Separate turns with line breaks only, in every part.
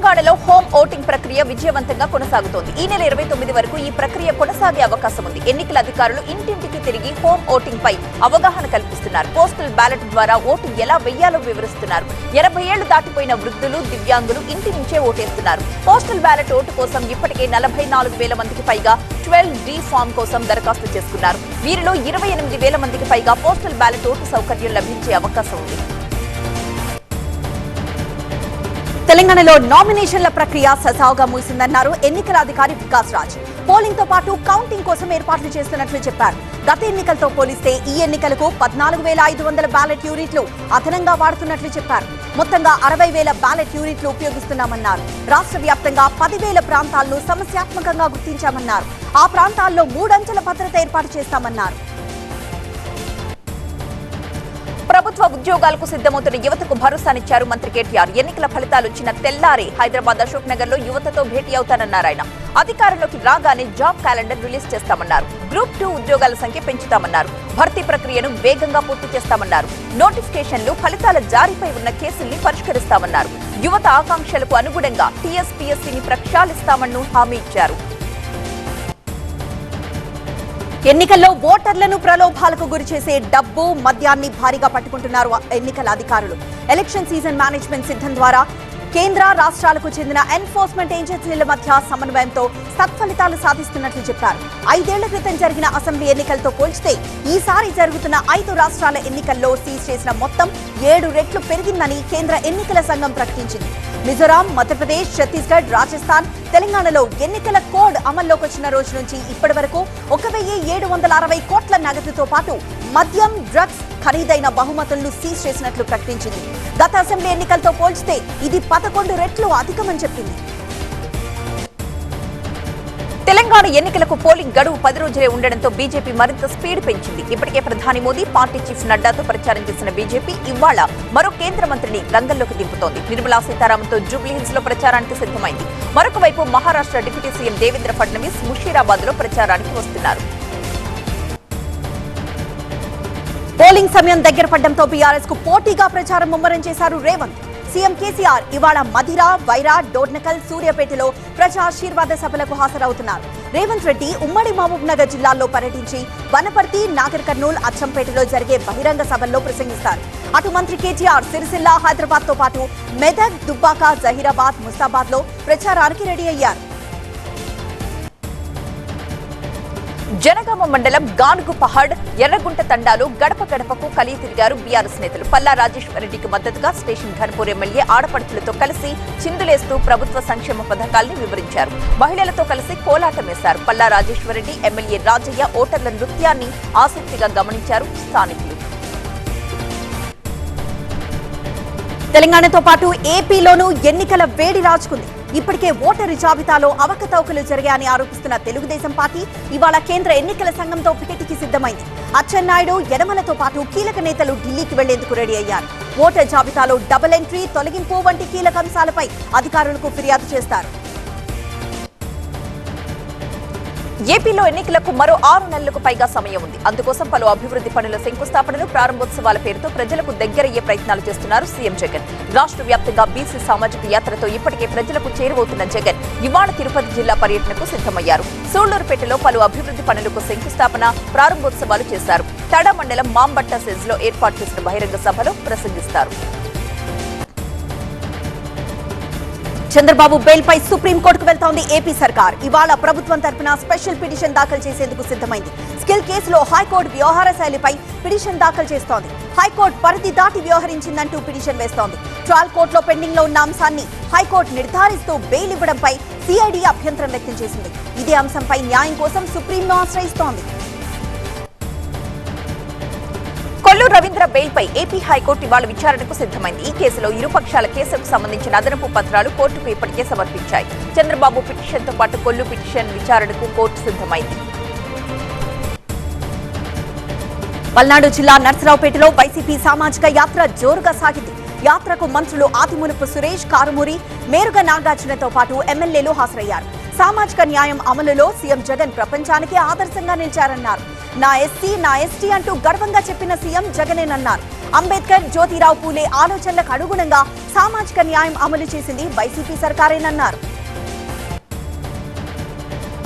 తెలంగాణలో home voting ప్రక్రియ విజయవంతంగా కొనసాగుతోంది. ఈ నెల 29 వరకు ఈ ప్రక్రియ కొనసాగే అవకాశం ఉంది. ఎన్నికల అధికారులు ఇంటింటికి తిరిగి హోమ్ ఓటింగ్ పై అవగాహన కల్పిస్తున్నారు. పోస్టల్ బ్యాలెట్ ద్వారా ఓటు ఎలా వేయాలో వివరిస్తున్నారు. 80 ఏళ్లు దాటిపోయిన వృద్ధులు, దివ్యాంగులు ఇంటి నుంచే ఓటేస్తున్నారు. పోస్టల్ బ్యాలెట్ ఓటు కోసం ఇప్పటికే 44,000 మందికి పైగా 12D ఫామ్ కోసం దరఖాస్తు చేసుకున్నారు. వీరిలో 28,000 మందికి పైగా పోస్టల్ బ్యాలెట్ ఓటు సౌకర్యం లభించే అవకాశం ఉంది. తెలంగాణలో నామినేషన్ల ప్రక్రియ సజావుగా ముగిసిందన్నారు ఎన్నికల అధికారి వికాస్ రాజ్. పోలింగ్ తో పాటు కౌంటింగ్ కోసం ఏర్పాట్లు చేస్తున్నట్లు చెప్పారు. గత ఎన్నికలతో పోలిస్తే ఈ ఎన్నికలకు 14,500 బ్యాలెట్ యూనిట్లు అదనంగా వాడుతున్నట్లు చెప్పారు. మొత్తంగా 60,000 బ్యాలెట్ యూనిట్లు ఉపయోగిస్తున్నామన్నారు. రాష్ట్ర వ్యాప్తంగా 10,000 ప్రాంతాలను సమస్యాత్మకంగా గుర్తించామన్నారు. ఆ ప్రాంతాల్లో 3 అంచెల భద్రత ఏర్పాటు చేస్తామన్నారు. ప్రభుత్వ ఉద్యోగాలకు సిద్ధమవుతున్న యువతకు భరోసానిచ్చారు మంత్రి కేటీఆర్. ఎన్నికల ఫలితాలు వచ్చిన తెల్లారే హైదరాబాద్ అశోక్ నగర్ లో యువతతో భేటీ అవుతానన్నారు ఆయన. అధికారంలోకి రాగానే జాబ్ క్యాలెండర్ రిలీజ్ చేస్తామన్నారు. గ్రూప్ 2 ఉద్యోగాల సంఖ్య పెంచుతామన్నారు. భర్తీ ప్రక్రియను వేగంగా పూర్తి చేస్తామన్నారు. నోటిఫికేషన్లు, ఫలితాల జారీపై ఉన్న కేసుల్ని పరిష్కరిస్తామన్నారు. యువత ఆకాంక్షలకు అనుగుణంగా టీఎస్పీఎస్సీని ప్రక్షాళిస్తామని హామీ ఇచ్చారు. ఎన్నికల్లో ఓటర్లను ప్రలోభాలకు గురిచేసే డబ్బు, మద్యాన్ని భారీగా పట్టుకుంటున్నారు ఎన్నికల అధికారులు. ఎలక్షన్ సీజన్ మేనేజ్మెంట్ సిద్ధం ద్వారా కేంద్ర, రాష్ట్రాలకు చెందిన ఎన్ఫోర్స్మెంట్ ఏజెన్సీల మధ్య సమన్వయంతో సత్ఫలితాలు సాధిస్తున్నట్లు చెప్పారు. 5 ఏళ్ల క్రితం జరిగిన అసెంబ్లీ ఎన్నికలతో పోల్చితే ఈసారి జరుగుతున్న 5 రాష్ట్రాల ఎన్నికల్లో సీజ్ చేసిన మొత్తం 7 రెట్లు పెరిగిందని కేంద్ర ఎన్నికల సంఘం ప్రకటించింది. మిజోరాం, మధ్యప్రదేశ్, ఛత్తీస్గఢ్, రాజస్థాన్, తెలంగాణలో ఎన్నికల కోడ్ అమల్లోకి వచ్చిన రోజు నుంచి ఇప్పటి వరకు 1,760 కోట్ల నగదుతో పాటు మద్యం, డ్రగ్స్, ఖరీదైన బహుమతులను సీజ్ చేసినట్లు ప్రకటించింది. గత అసెంబ్లీ ఎన్నికలతో పోల్చితే ఇది 11 రెట్లు అధికమని చెప్పింది. తెలంగాణ ఎన్నికలకు పోలింగ్ గడువు 10 రోజులే ఉండడంతో బీజేపీ మరింత స్పీడ్ పెంచింది. ఇప్పటికే ప్రధాని మోదీ, పార్టీ చీఫ్ నడ్డాతో ప్రచారం చేసిన బీజేపీ ఇవాళ మరో కేంద్ర మంత్రిని రంగంలోకి దింపుతోంది. నిర్మలా సీతారామన్తో జూబ్లీహిల్స్ లో ప్రచారానికి సిద్ధమైంది. మరొక వైపు మహారాష్ట్ర డిప్యూటీ సీఎం దేవేంద్ర ఫడ్నవీస్ ముషీరాబాద్ లో ప్రచారానికి వస్తున్నారు. పోలింగ్ సమయం దగ్గర పడడంతో బీఆర్ఎస్ కు పోటీగా ప్రచారం ముమ్మరం చేశారు రేవంత్. సీఎం కేసీఆర్ ఇవాళ మధిర, వైరా, డోర్నకల్, సూర్యాపేటలో ప్రజాశీర్వాద సభలకు హాజరవుతున్నారు. రేవంత్ రెడ్డి ఉమ్మడి మహబూబ్ నగర్ జిల్లాల్లో పర్యటించి వనపర్తి, నాగర్ కర్నూల్, అచ్చంపేటలో జరిగే బహిరంగ సభల్లో ప్రసంగిస్తారు. అటు మంత్రి కేటీఆర్ సిరిసిల్ల, హైదరాబాద్ తో పాటు మెదక్, దుబ్బాక, జహీరాబాద్, ముస్తాబాద్ లో ప్రచారానికి రెడీ అయ్యారు. జనగామ మండలం గానుగు పహాడ్, ఎర్రగుంట తండాలో గడప గడపకు కలిగి తిరిగారు బీఆర్ఎస్ నేతలు. పల్లా రాజేశ్వరరెడ్డికి మద్దతుగా స్టేషన్ ఘన్పూర్ ఎమ్మెల్యే ఆడపడుచులతో కలిసి చిందులేస్తూ ప్రభుత్వ సంక్షేమ పథకాల్ని వివరించారు. మహిళలతో కలిసి కోలాటం వేశారు. పల్లా రాజేశ్వరరెడ్డి, ఎమ్మెల్యే రాజయ్య ఓటర్ల నృత్యాన్ని ఆసక్తిగా గమనించారు స్థానికులు. తెలంగాణతో పాటు ఏపీలోనూ ఎన్నికల వేడి రాజుకుంది. ఇప్పటికే ఓటరు జాబితాలో అవకతవకలు జరిగాయని ఆరోపిస్తున్న తెలుగుదేశం పార్టీ ఇవాళ కేంద్ర ఎన్నికల సంఘంతో భేటీకి సిద్ధమైంది. అచ్చెన్నాయుడు, యనమలతో పాటు కీలక నేతలు ఢిల్లీకి వెళ్లేందుకు రెడీ అయ్యారు. ఓటర్ జాబితాలో డబుల్ ఎంట్రీ, తొలగింపు వంటి కీలక అంశాలపై అధికారులకు ఫిర్యాదు చేస్తారు. ఏపీలో ఎన్నికలకు మరో 6 నెలలకు పైగా సమయం ఉంది. అందుకోసం పలు అభివృద్ధి పనుల శంకుస్థాపనలు, ప్రారంభోత్సవాల పేరుతో ప్రజలకు దగ్గరయ్యే ప్రయత్నాలు చేస్తున్నారు సీఎం జగన్. రాష్ట్ర వ్యాప్తంగా బీసీ సామాజిక యాత్రతో ఇప్పటికే ప్రజలకు చేరువవుతున్న జగన్ ఇవాళ తిరుపతి జిల్లా పర్యటనకు సిద్ధమయ్యారు. సూళ్లూరుపేటలో పలు అభివృద్ధి పనులకు శంకుస్థాపన, ప్రారంభోత్సవాలు చేశారు. తడ మండలం మాంబట్ట సెజ్ లో ఏర్పాటు చేసిన బహిరంగ సభలో ప్రసంగిస్తారు. చంద్రబాబు బెయిల్ పై సుప్రీంకోర్టుకు వెళ్తోంది ఏపీ సర్కార్. ఇవాళ ప్రభుత్వం తరపున స్పెషల్ పిటిషన్ దాఖలు చేసేందుకు సిద్ధమైంది. స్కిల్ కేసులో హైకోర్టు వ్యవహార శైలిపై పిటిషన్ దాఖలు చేస్తోంది. హైకోర్టు పరిధి దాటి వ్యవహరించిందంటూ పిటిషన్ వేస్తోంది. ట్రయల్ కోర్టులో పెండింగ్ లో ఉన్న అంశాన్ని హైకోర్టు నిర్ధారిస్తూ బెయిల్ ఇవ్వడంపై సిఐడి అభ్యంతరం వ్యక్తం చేసింది. ఇదే అంశంపై న్యాయం కోసం సుప్రీంను ఆశ్రయిస్తోంది. కొల్లు రవీంద్ర బెయిల్ పై ఏపీ హైకోర్టు ఇవాళ విచారణకు సిద్ధమైంది. ఈ కేసులో ఇరుపక్షాల కేసుకు సంబంధించిన అదనపు పత్రాలు కోర్టుకు ఇప్పటికే సమర్పించాయి. చంద్రబాబు పిటిషన్ తో పాటు కొల్లు పిటిషన్ విచారణకు కోర్టు సిద్ధమైంది. పల్నాడు జిల్లా నర్సరావుపేటలో వైసీపీ సామాజిక యాత్ర జోరుగా సాగింది. యాత్రకు మంత్రులు ఆదిమూలపు సురేష్, కారుమూరి, మేరుగ నాగార్జునతో పాటు ఎమ్మెల్యేలు హాజరయ్యారు. సామాజిక న్యాయం అమలులో సీఎం జగన్ ప్రపంచానికి ఆదర్శంగా నిలిచారన్నారు. నా ఎస్సీ, నా ఎస్టీ అంటూ గర్వంగా చెప్పిన సీఎం జగనేనన్నారు. అంబేద్కర్, జ్యోతిరావు పూలే ఆలోచనలకు అనుగుణంగా సామాజిక న్యాయం అమలు చేసింది వైసీపీ సర్కారేనన్నారు.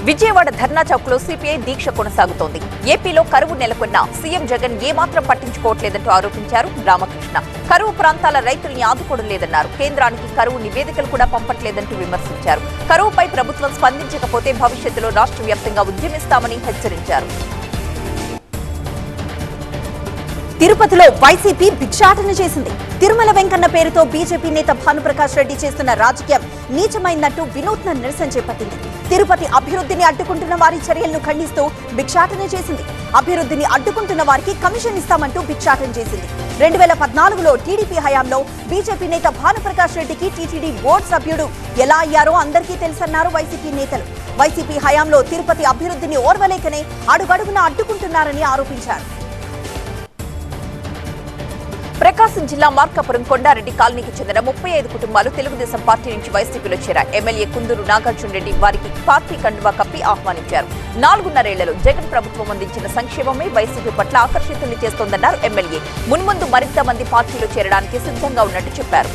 విజయవాడ ధర్నా చౌక్ లో సిపిఐ దీక్ష కొనసాగుతోంది. ఏపీలో కరువు నెలకొన్న సీఎం జగన్ ఏమాత్రం పట్టించుకోవట్లేదంటూ ఆరోపించారు రామకృష్ణ. కరువు ప్రాంతాల రైతుల్ని ఆదుకోవడం లేదన్నారు. కేంద్రానికి కరువు నివేదికలు కూడా పంపట్లేదంటూ విమర్శించారు. కరువుపై ప్రభుత్వం స్పందించకపోతే భవిష్యత్తులో రాష్ట్ర వ్యాప్తంగా ఉద్యమిస్తామని హెచ్చరించారు. తిరుపతిలో వైసీపీ భిక్షాటన చేసింది. తిరుమల వెంకన్న పేరుతో బీజేపీ నేత భానుప్రకాష్ రెడ్డి చేస్తున్న రాజకీయం నీచమైందంటూ వినూత్న నిరసన చేపట్టింది. తిరుపతి అభివృద్ధిని అడ్డుకుంటున్న వారి చర్యలను ఖండిస్తూ భిక్షాటన చేసింది. అభివృద్ధిని అడ్డుకుంటున్న వారికి కమిషన్ ఇస్తామంటూ భిక్షాటన చేసింది. 2014లో టీడీపీ హయాంలో బీజేపీ నేత భానుప్రకాష్ రెడ్డికి టీటీడీ బోర్డు సభ్యుడు ఎలా అయ్యారో అందరికీ తెలుసన్నారు వైసీపీ నేతలు. వైసీపీ హయాంలో తిరుపతి అభివృద్ధిని ఓర్వలేకనే అడుగడుగునా అడ్డుకుంటున్నారని ఆరోపించారు. ప్రకాశం జిల్లా మార్కాపురం కొండారెడ్డి కాలనీకి చెందిన 35 కుటుంబాలు తెలుగుదేశం పార్టీ నుంచి వైసీపీలో చేరాయి. ఎమ్మెల్యే కుందూరు నాగార్జున రెడ్డి వారికి పార్టీ కండువా కప్పి ఆహ్వానించారు. 4.5 ఏళ్లలో జగన్ ప్రభుత్వం అందించిన సంక్షేమమే వైసీపీ పట్ల ఆకర్షితుల్ని చేస్తోందన్నారు ఎమ్మెల్యే. మున్ముందు మరింత మంది పార్టీలో చేరడానికి సిద్ధంగా ఉన్నట్టు చెప్పారు.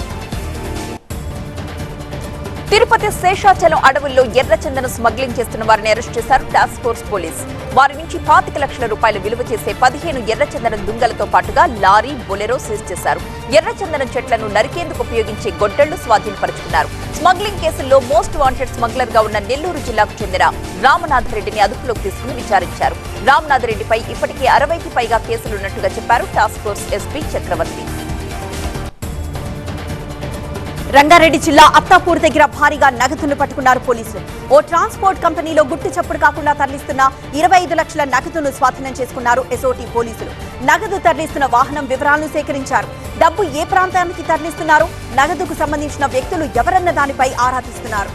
తిరుపతి శేషాచలం అడవుల్లో ఎర్రచందనం స్మగ్లింగ్ చేస్తున్న వారిని అరెస్ట్ చేశారు టాస్క్ ఫోర్స్ పోలీస్. వారి నుంచి 25 లక్షల రూపాయలు విలువ చేసే 15 ఎర్రచందనం దుంగలతో పాటుగా లారీ, బొలెరో సీజ్ చేశారు. ఎర్రచందనం చెట్లను నరికేందుకు ఉపయోగించే గొడ్డళ్లు స్వాధీనపరుచుకున్నారు. స్మగ్లింగ్ కేసుల్లో మోస్ట్ వాంటెడ్ స్మగ్లర్ గా ఉన్న నెల్లూరు జిల్లాకు చెందిన రామనాథరెడ్డిని అదుపులోకి తీసుకుని విచారించారు. రామనాథరెడ్డిపై ఇప్పటికే 60కి పైగా కేసులున్నట్టుగా చెప్పారు టాస్క్ ఫోర్స్ ఎస్పీ చక్రవర్తి. రంగారెడ్డి జిల్లా అత్తాపూర్ దగ్గర భారీగా నగదును పట్టుకున్నారు పోలీసులు. ఓ ట్రాన్స్పోర్ట్ కంపెనీలో గుట్టు చప్పుడు కాకుండా తరలిస్తున్న 25 లక్షల నగదును స్వాధీనం చేసుకున్నారు ఎస్ఓటీ పోలీసులు. నగదు తరలిస్తున్న వాహనం వివరాలను సేకరించారు. డబ్బు ఏ ప్రాంతానికి తరలిస్తున్నారు, నగదుకు సంబంధించిన వ్యక్తులు ఎవరన్న దానిపై ఆరా తీస్తున్నారు.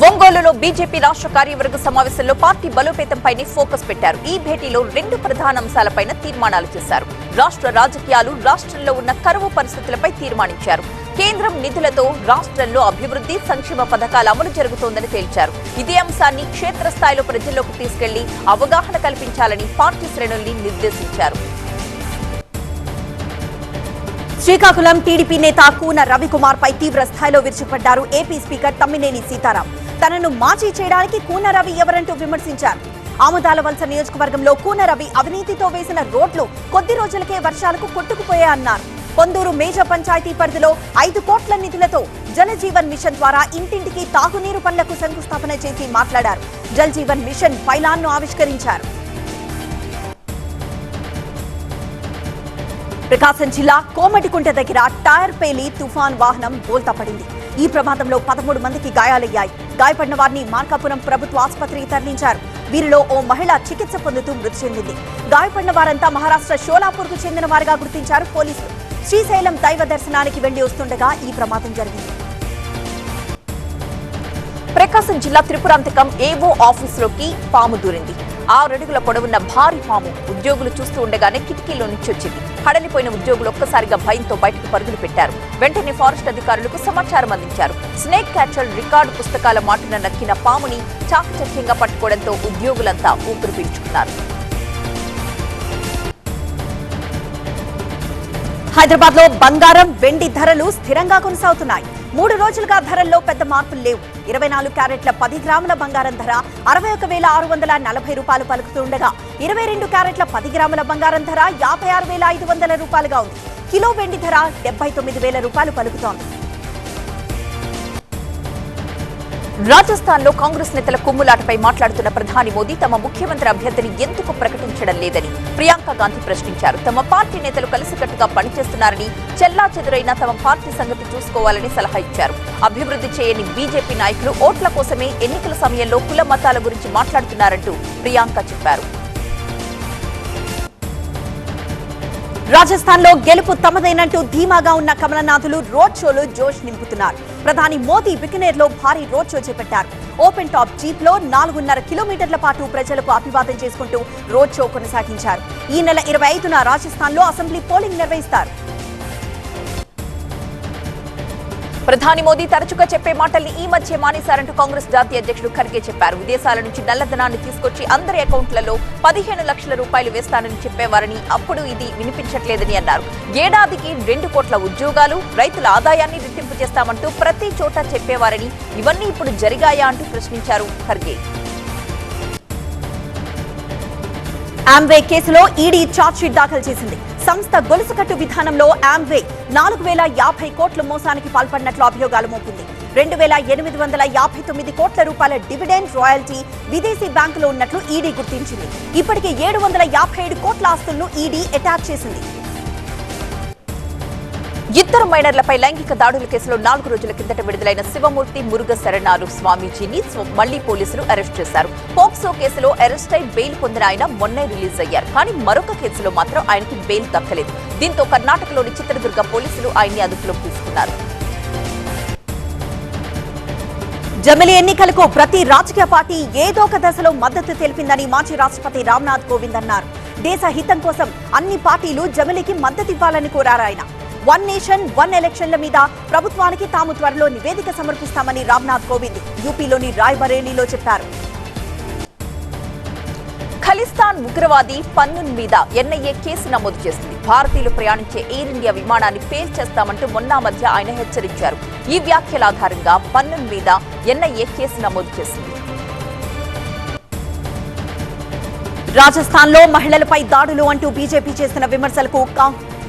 ఒంగోలులో బీజేపీ రాష్ట్ర కార్యవర్గ సమావేశంలో పార్టీ బలోపేతంపైనే ఫోకస్ పెట్టారు. ఈ భేటీలో 2 ప్రధాన అంశాలపైన తీర్మానాలు చేశారు. రాష్ట్ర రాజకీయాలు, రాష్ట్రంలో ఉన్న కరువు పరిస్థితులపై తీర్మానించారు. కేంద్రం నిధులతో రాష్ట్రంలో అభివృద్ధి, సంక్షేమ పథకాల అమలు జరుగుతోందని తేల్చారు. ఇదే అంశాన్ని క్షేత్రస్థాయిలో ప్రజల్లోకి తీసుకెళ్లి అవగాహన కల్పించాలని పార్టీ శ్రేణుల్ని నిర్దేశించారు. శ్రీకాకుళం టీడీపీ నేత కూన రవికుమార్ పై తీవ్ర స్థాయిలో విరుచుకుపడ్డారు ఏపీ స్పీకర్ తమ్మినేని సీతారాం. తనను మాజీ చేయడానికి కూన రవి ఎవరంటూ విమర్శించారు. ఆముదాల వలస నియోజకవర్గంలో కూన రవి అవినీతితో వేసిన రోడ్లు కొద్ది రోజులకే వర్షాలకు కొట్టుకుపోయాయన్నారు. పొందూరు మేజర్ పంచాయతీ పరిధిలో 5 కోట్ల నిధులతో జల జీవన్ మిషన్ ద్వారా ఇంటింటికి తాగునీరు పనులకు శంకుస్థాపన చేసి మాట్లాడారు. జల్ జీవన్ మిషన్ పైలాన్ను ఆవిష్కరించారు. ప్రకాశం జిల్లా కోమటికుంట దగ్గర టైర్ పేలి తుఫాన్ వాహనం బోల్తా పడింది. ఈ ప్రమాదంలో 13 మందికి గాయాలయ్యాయి. గాయపడిన వారిని మార్కాపురం ప్రభుత్వ ఆసుపత్రికి తరలించారు. వీరిలో ఓ మహిళ చికిత్స పొందుతూ మృతి చెందింది. గాయపడిన వారంతా మహారాష్ట్ర షోలాపూర్ కు చెందిన వారిగా గుర్తించారు పోలీసులు. శ్రీశైలం దైవ దర్శనానికి వెళ్లి వస్తుండగా ఈ ప్రమాదం జరిగింది. ప్రకాశం జిల్లా త్రిపురాంతకం ఏవో ఆఫీసులోకి పాము దూరింది. 6 అడుగుల పొడవున్న భారీ పాము ఉద్యోగులు చూస్తూ ఉండగానే కిటికీలో నుంచి వచ్చింది. హడలిపోయిన ఉద్యోగులు ఒక్కసారిగా భయంతో బయటకు పరుగులు పెట్టారు. వెంటనే ఫారెస్ట్ అధికారులకు సమాచారం అందించారు. స్నేక్ క్యాచర్ రికార్డు పుస్తకాల మాటున నక్కిన పాముని చాకచక్యంగా పట్టుకోవడంతో ఉద్యోగులంతా ఊపిరి పీల్చుకున్నారు. హైదరాబాద్ లో బంగారం, వెండి ధరలు స్థిరంగా కొనసాగుతున్నాయి. 3 రోజులుగా ధరల్లో పెద్ద మార్పులు లేవు. 24 క్యారెట్ల 10 గ్రాముల బంగారం ధర 61,640 రూపాయలు పలుకుతుండగా 22 క్యారెట్ల 10 గ్రాముల బంగారం ధర 56,500 రూపాయలుగా ఉంది. కిలో వెండి ధర 79,000 రూపాయలు పలుకుతోంది. రాజస్థాన్ లో కాంగ్రెస్ నేతల కుమ్ములాటపై మాట్లాడుతున్న ప్రధాని మోదీ తమ ముఖ్యమంత్రి అభ్యర్థిని ఎందుకు ప్రకటించడం లేదని ప్రియాంక గాంధీ ప్రశ్నించారు. తమ పార్టీ నేతలు కలిసికట్టుగా పనిచేస్తున్నారని, చెల్లాచెదురైన తమ పార్టీ సంగతి చూసుకోవాలని సలహా ఇచ్చారు. అభివృద్ధి చేయని బీజేపీ నాయకులు ఓట్ల కోసమే ఎన్నికల సమయంలో కుల మతాల గురించి మాట్లాడుతున్నారంటూ ప్రియాంక చెప్పారు. రాజస్థాన్ లో గెలుపు తమదేనంటూ ధీమాగా ఉన్న కమలనాథులు రోడ్ షోలో జోష్ నింపుతున్నారు. ప్రధాని మోదీ బికనేర్ లో భారీ రోడ్ షో చేపట్టారు. ఓపెన్ టాప్ జీప్ లో 4.5 కిలోమీటర్ల పాటు ప్రజలకు అభివాదం చేసుకుంటూ రోడ్ షో కొనసాగించారు. ఈ నెల 25న రాజస్థాన్ లో అసెంబ్లీ పోలింగ్ నిర్వహిస్తారు. ప్రధాని మోదీ తరచుగా చెప్పే మాటల్ని ఈ మధ్య మానేశారంటూ కాంగ్రెస్ జాతీయ అధ్యక్షుడు ఖర్గే చెప్పారు. విదేశాల నుంచి నల్లధనాన్ని తీసుకొచ్చి అందరి అకౌంట్లలో 15 లక్షల రూపాయలు వేస్తానని చెప్పేవారని, అప్పుడు ఇది వినిపించట్లేదని అన్నారు. ఏడాదికి 2 కోట్ల ఉద్యోగాలు, రైతుల ఆదాయాన్ని రెట్టింపు చేస్తామంటూ ప్రతి చోట చెప్పేవారని, ఇవన్నీ ఇప్పుడు జరిగాయా అంటూ ప్రశ్నించారు ఖర్గే. ఆమ్వే కేసులో ఈడీ ఛార్జ్షీట్ దాఖలు చేసింది. సంస్థ గొలుసుకట్టు విధానంలో ఆమ్వే 4050 కోట్ల మోసానికి పాల్పడినట్లు అభియోగాలు మోపింది. 2859 కోట్ల రూపాయల డివిడెండ్, రాయల్టీ విదేశీ బ్యాంకులో ఉన్నట్లు ఈడీ గుర్తించింది. ఇప్పటికే 757 కోట్ల ఆస్తులను ఈడీ అటాచ్ చేసింది. ఇద్దరు మైనర్లపై లైంగిక దాడుల కేసులో 4 రోజుల కిందట విడుదలైన శివమూర్తి మురుగ శరణాలు స్వామీజీని మళ్లీ పోలీసులు అరెస్ట్ చేశారు. పోక్సో కేసులో అరెస్ట్ అయి బెయిల్ పొందిన ఆయన మొన్నే రిలీజ్ అయ్యారు. కానీ మరొక కేసులో మాత్రం ఆయనకి బెయిల్ దక్కలేదు. దీంతో కర్ణాటకలోని చిత్రదుర్గ పోలీసులు ఆయన్ని అదుపులోకి తీసుకున్నారు. జమిలి ఎన్నికలకు ప్రతి రాజకీయ పార్టీ ఏదో ఒక దశలో మద్దతు తెలిపిందని మాజీ రాష్ట్రపతి రామ్నాథ్ కోవింద్ అన్నారు. దేశ హితం కోసం అన్ని పార్టీలు జమిలికి మద్దతివ్వాలని కోరారు ఆయన. 1 నేషన్ 1 ఎలక్షన్ల మీద ప్రభుత్వానికి తాము త్వరలో నివేదిక సమర్పిస్తామని రామ్నాథ్ కోవింద్ యూపీలోని రాయ్బరేలీలో చెప్పారు. ఖలిస్తాన్ ఉగ్రవాది పన్నూన్ మీద ఎన్ఐఏ కేసు నమోదు చేసింది. భారతీయులు ప్రయాణించే ఎయిర్ ఇండియా విమానాన్ని పేల్చేస్తామంటూ మొన్న మధ్య ఆయన హెచ్చరించారు. ఈ వ్యాఖ్యల ఆధారంగా పన్నూన్ మీద ఎన్ఐఏ కేసు నమోదు చేసింది. రాజస్థాన్ లో మహిళలపై దాడులు అంటూ బీజేపీ చేసిన విమర్శలకు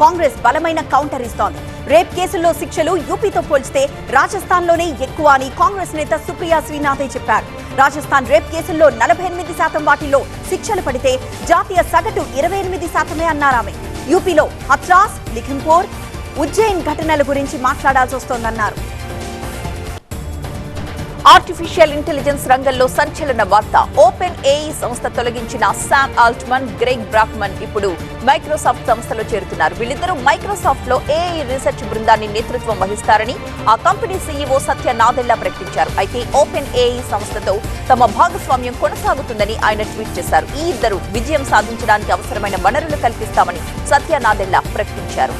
కాంగ్రెస్ బలమైన కౌంటర్ ఇస్తోంది. రేప్ కేసుల్లో శిక్షలు యూపీతో పోల్చితే రాజస్థాన్లోనే ఎక్కువ అని కాంగ్రెస్ నేత సుప్రియా శ్రీనాథే చెప్పారు. రాజస్థాన్ రేప్ కేసుల్లో 48% వాటిల్లో శిక్షలు పడితే జాతీయ సగటు 28% అన్నారామె. యూపీలో హత్రాస్, లిఖింపూర్, ఉజ్జయిన్ ఘటనల గురించి మాట్లాడాల్సి వస్తోందన్నారు. ఆర్టిఫిషియల్ ఇంటెలిజెన్స్ రంగంలో సంచలన వార్త. ఓపెన్ ఏఐ సంస్థ తొలగించిన శామ్ ఆల్ట్మన్, గ్రెగ్ బ్రాక్మన్ ఇప్పుడు మైక్రోసాఫ్ట్ సంస్థలో చేరుతున్నారు. వీళ్ళిద్దరూ మైక్రోసాఫ్ట్ లో ఏఐ రీసెర్చ్ బృందాన్ని నేతృత్వం వహిస్తారని ఆ కంపెనీ సీఈఓ సత్య నాదెల్లా ప్రకటించారు. అయితే ఓపెన్ ఏఐ సంస్థతో తమ భాగస్వామ్యం కొనసాగుతుందని ఆయన ట్వీట్ చేశారు. ఈ ఇద్దరు విజయం సాధించడానికి అవసరమైన వనరులు కల్పిస్తామని సత్య నాదెల్లా ప్రకటించారు.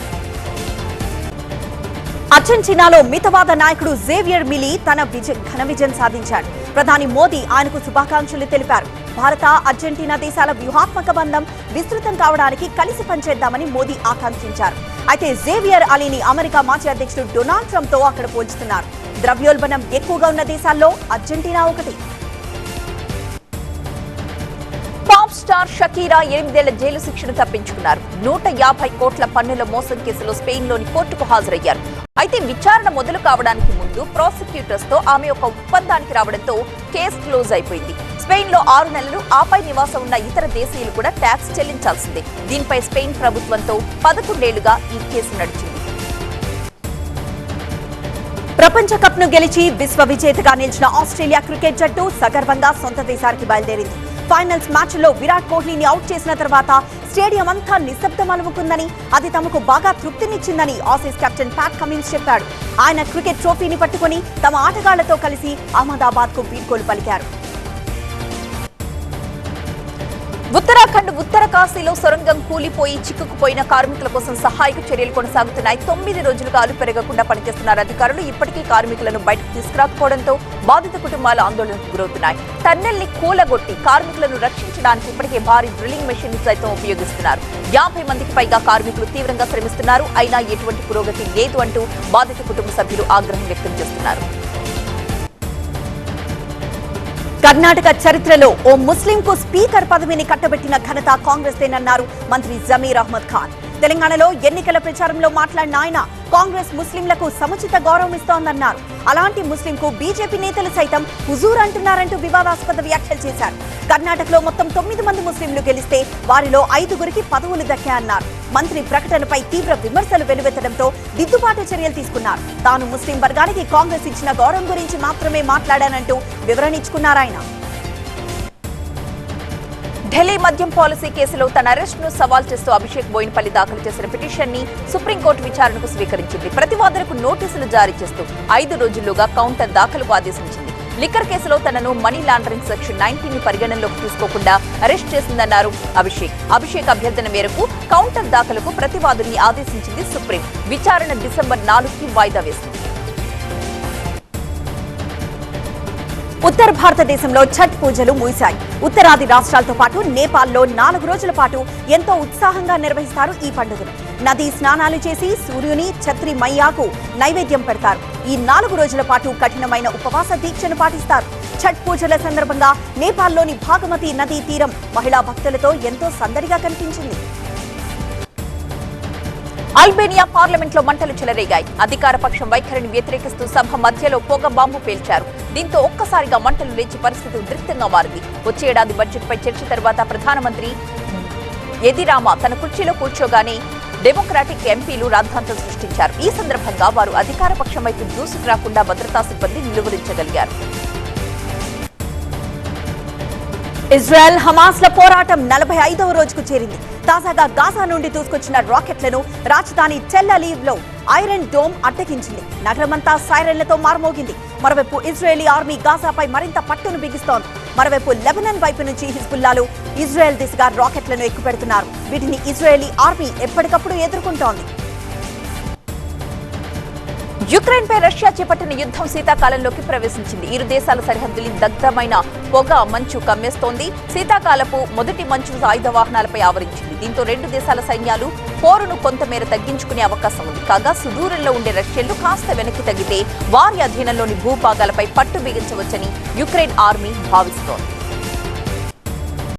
అర్జెంటీనాలో మితవాద నాయకుడు జేవియర్ మిలీ తన ఘన విజయం సాధించాడు. ప్రధాని మోదీ ఆయనకు శుభాకాంక్షలు తెలిపారు. భారత, అర్జెంటీనా దేశాల వ్యూహాత్మక బంధం విస్తృతం కావడానికి కలిసి పనిచేద్దామని మోదీ ఆకాంక్షించారు. అయితే జేవియర్ అలీని అమెరికా మాజీ అధ్యక్షుడు డొనాల్డ్ ట్రంప్ తో అక్కడ పోల్చుతున్నారు. ద్రవ్యోల్బణం ఎక్కువగా ఉన్న దేశాల్లో అర్జెంటీనా ఒకటి. పాప్ స్టార్ షకీరా 8 ఏళ్ల జైలు శిక్షను తప్పించుకున్నారు. 150 కోట్ల పన్నుల మోసం కేసులో స్పెయిన్ లోని కోర్టుకు హాజరయ్యారు. అయితే విచారణ మొదలు కావడానికి ముందు ప్రాసిక్యూటర్స్ తో ఆమె ఒక ఒప్పందానికి రావడంతో కేసు క్లోజ్ అయిపోయింది. స్పెయిన్ లో 6 నెలలు ఆపై నివాసం ఉన్న ఇతర దేశీయులు కూడా ట్యాక్స్ చెల్లించాల్సిందే. దీనిపై స్పెయిన్ ప్రభుత్వంతో 11 ఏళ్లుగా ఈ కేసు నడిచింది. ప్రపంచ కప్ ను గెలిచి విశ్వ విజేతగా నిలిచిన ఆస్ట్రేలియా క్రికెట్ జట్టు సగర్వంగా సొంత దేశానికి బయలుదేరింది. ఫైనల్స్ మ్యాచ్ లో విరాట్ కోహ్లీని అవుట్ చేసిన తర్వాత స్టేడియం అంతా నిశ్శబ్దం అలుముకుందని, అది తమకు బాగా తృప్తినిచ్చిందని ఆసీస్ కెప్టెన్ ప్యాట్ కమిన్స్ చెప్పాడు. ఆయన క్రికెట్ ట్రోఫీని పట్టుకుని తమ ఆటగాళ్లతో కలిసి అహ్మదాబాద్ కు వీడ్కోలు పలికారు. ఉత్తరాఖండ్ ఉత్తర కాశీలో సొరంగం కూలిపోయి చిక్కుకుపోయిన కార్మికుల కోసం సహాయక చర్యలు కొనసాగుతున్నాయి. 9 రోజులుగా అలు పెరగకుండా పనిచేస్తున్నారు అధికారులు. ఇప్పటికీ కార్మికులను బయటకు తీసుకురాకపోవడంతో బాధిత కుటుంబాలు ఆందోళనకు గురవుతున్నాయి. టన్నెల్ ని కూలగొట్టి కార్మికులను రక్షించడానికి ఇప్పటికే భారీ డ్రిల్లింగ్ మెషిన్ సైతం ఉపయోగిస్తున్నారు. 50 మందికి పైగా కార్మికులు తీవ్రంగా శ్రమిస్తున్నారు. అయినా ఎటువంటి పురోగతి లేదు అంటూ బాధిత కుటుంబ సభ్యులు ఆగ్రహం వ్యక్తం చేస్తున్నారు. కర్ణాటక చరిత్రలో ఓ ముస్లింకు స్పీకర్ పదవిని కట్టబెట్టిన ఘనత కాంగ్రెస్దేనన్నారు మంత్రి జమీర్ అహ్మద్ ఖాన్. తెలంగాణలో ఎన్నికల ప్రచారంలో మాట్లాడిన ఆయన కాంగ్రెస్ ముస్లింలకు సముచిత గౌరవం ఇస్తోందన్నారు. అలాంటి ముస్లింకు బీజేపీ నేతలు సైతం హుజూర్ అంటున్నారంటూ వివాదాస్పద వ్యాఖ్యలు చేశారు. కర్ణాటకలో మొత్తం 9 మంది ముస్లింలు గెలిస్తే వారిలో 5గురికి పదవులు దక్కాయన్నారు. మంత్రి ప్రకటనపై తీవ్ర విమర్శలు వెలువెత్తడంతో దిద్దుబాటు చర్యలు తీసుకున్నారు. తాను ముస్లిం వర్గానికి కాంగ్రెస్ ఇచ్చిన గౌరవం గురించి మాత్రమే మాట్లాడానంటూ వివరణ ఇచ్చుకున్నారాయన. ఢిల్లీ మద్యం పాలసీ కేసులో తన అరెస్టును సవాల్ చేస్తూ అభిషేక్ బోయిన్పల్లి దాఖలు చేసిన పిటిషన్ ని సుప్రీంకోర్టు విచారణకు స్వీకరించింది. ప్రతివాదులకు నోటీసులు జారీ చేస్తూ 5 రోజుల్లోగా కౌంటర్ దాఖలుకు ఆదేశించింది. లిక్కర్ కేసులో తనను మనీ లాండరింగ్ సెక్షన్ 19 ని పరిగణనలోకి తీసుకోకుండా అరెస్ట్ చేసిందన్నారు అభిషేక్ అభ్యర్థన మేరకు కౌంటర్ దాఖలుకు ప్రతివాదుల్ని ఆదేశించింది సుప్రీం. విచారణ డిసెంబర్ 4కి వాయిదా వేసింది. ఉత్తర భారతదేశంలో ఛఠ్ పూజలు ముగిశాయి. ఉత్తరాది రాష్ట్రాలతో పాటు నేపాల్లో 4 రోజుల పాటు ఎంతో ఉత్సాహంగా నిర్వహిస్తారు ఈ పండుగను. నదీ స్నానాలు చేసి సూర్యుని ఛత్రి మయ్యాకు నైవేద్యం పెడతారు. ఈ 4 రోజుల పాటు కఠినమైన ఉపవాస దీక్షను పాటిస్తారు. ఛఠ్ పూజల సందర్భంగా నేపాల్లోని భాగమతి నదీ తీరం మహిళా భక్తులతో ఎంతో సందడిగా కనిపించింది. అల్బేనియా పార్లమెంట్ లో మంటలు చెలరేగాయి. అధికార పక్షం వైఖరిని వ్యతిరేకిస్తూ సభ మధ్యలో పొగ బాంబు పేల్చారు. దీంతో ఒక్కసారిగా మంటలు లేచి పరిస్థితి ఉద్రిక్తంగా మారింది. వచ్చే ఏడాది బడ్జెట్ పై చర్చ తర్వాత ప్రధానమంత్రి ఎదిరామా తన కుర్చీలో కూర్చోగానే డెమోక్రాటిక్ ఎంపీలు రాద్ధాంతం సృష్టించారు. ఈ సందర్భంగా వారు అధికార పక్షం వైపు దూసుకు రాకుండా భద్రతా సిబ్బంది నిలువరించగలిగారు. ఇజ్రాయెల్ హమాస్ ల పోరాటం 45వ రోజుకు చేరింది. తాజాగా గాజా నుండి దూసుకొచ్చిన రాకెట్లను రాజధాని టెల్ అవీవ్ లో ఐరన్ డోమ్ అడ్డగించింది. నగరమంతా సైరన్లతో మారుమోగింది. మరోవైపు ఇజ్రాయేలీ ఆర్మీ గాజాపై మరింత పట్టును బిగిస్తోంది. మరోవైపు లెబనాన్ వైపు నుంచి హిజ్బుల్లాలు ఇజ్రాయెల్ దిశగా రాకెట్లను ఎక్కుపెడుతున్నారు. వీటిని ఇజ్రాయేలీ ఆర్మీ ఎప్పటికప్పుడు ఎదుర్కొంటోంది. యుక్రెయిన్ పై రష్యా చేపట్టిన యుద్ధం శీతాకాలంలోకి ప్రవేశించింది. ఇరు దేశాల సరిహద్దులు దగ్ధమైన పొగ మంచు కమ్మేస్తోంది. శీతాకాలపు మొదటి మంచు ఆయుధ వాహనాలపై ఆవరించింది. దీంతో 2 దేశాల సైన్యాలు పోరును కొంతమేర తగ్గించుకునే అవకాశం ఉంది. కాగా సుదూరంలో ఉండే రష్యన్లు కాస్త వెనక్కి తగ్గితే వారి అధీనంలోని భూభాగాలపై పట్టు బిగించవచ్చని యుక్రెయిన్ ఆర్మీ భావిస్తోంది.